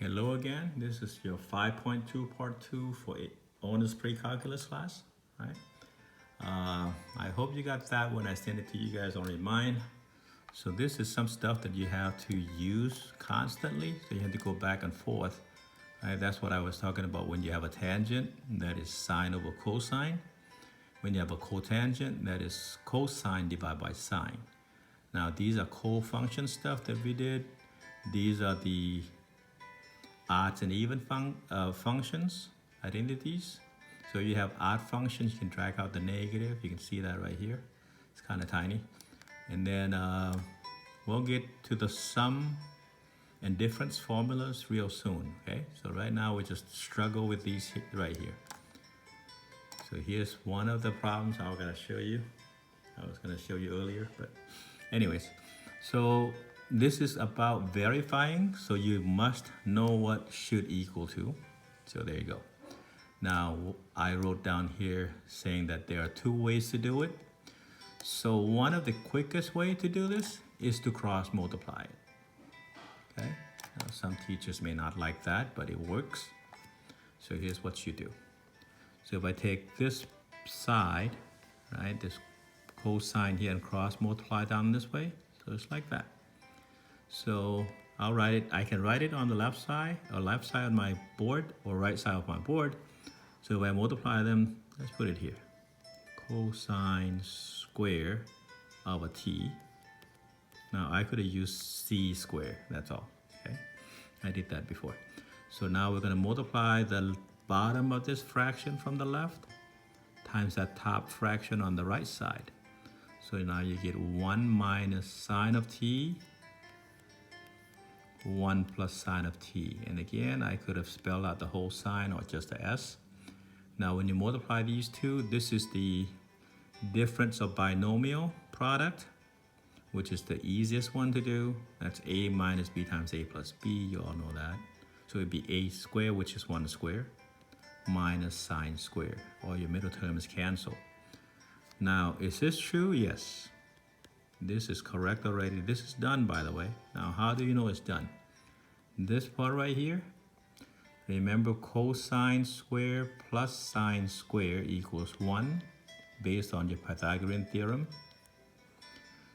Hello again. This is your 5.2 part 2 for honors pre-calculus class. Right? I hope you got that when I sent it to you guys on Remind. So this is some stuff that you have to use constantly. So you have to go back and forth. Right? That's what I was talking about when you have a tangent, that is sine over cosine. When you have a cotangent, that is cosine divided by sine. Now these are co-function stuff that we did. These are the odd and even functions, identities. So you have odd functions, you can drag out the negative. You can see that right here. It's kind of tiny. And then we'll get to the sum and difference formulas real soon, okay? So right now we just struggle with these right here. So here's one of the problems I was gonna show you. I was gonna show you earlier, but anyways. So this is about verifying, so you must know what should equal to. So there you go. Now I wrote down here saying that there are two ways to do it. So one of the quickest way to do this is to cross multiply it. Okay. Now, some teachers may not like that, but it works. So here's what you do. So if I take this side, right, this cosine here, and cross multiply down this way, so it's like that. So I'll write it, I can write it on the left side of my board or right side of my board. So if I multiply them, let's put it here. Cosine square of a t. Now I could have used c square, that's all, okay? I did that before. So now we're gonna multiply the bottom of this fraction from the left times that top fraction on the right side. So now you get 1 minus sine of t, 1 plus sine of t. And again, I could have spelled out the whole sign or just a s. Now when you multiply these two, this is the difference of binomial product, which is the easiest one to do. That's a minus b times a plus b, you all know that. So it'd be a squared, which is 1 squared, minus sine squared. All your middle terms cancel. Now, is this true? Yes. This is correct already. This is done, by the way. Now, how do you know it's done? This part right here, remember cosine square plus sine square equals 1 based on your Pythagorean theorem.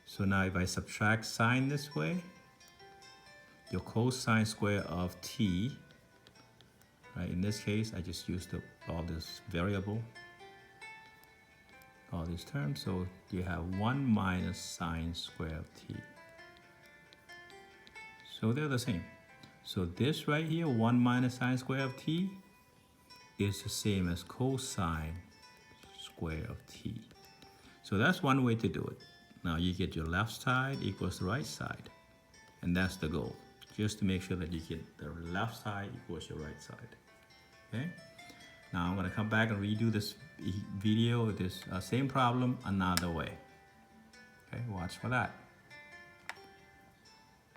So now if I subtract sine this way, your cosine square of t, right, in this case, I just used all this variable, all these terms, so you have 1 minus sine square of t. So they're the same. So this right here, 1 minus sine square of t, is the same as cosine square of t. So that's one way to do it. Now you get your left side equals the right side. And that's the goal, just to make sure that you get the left side equals your right side. Okay? Now I'm gonna come back and redo this video, this same problem another way. Okay, watch for that.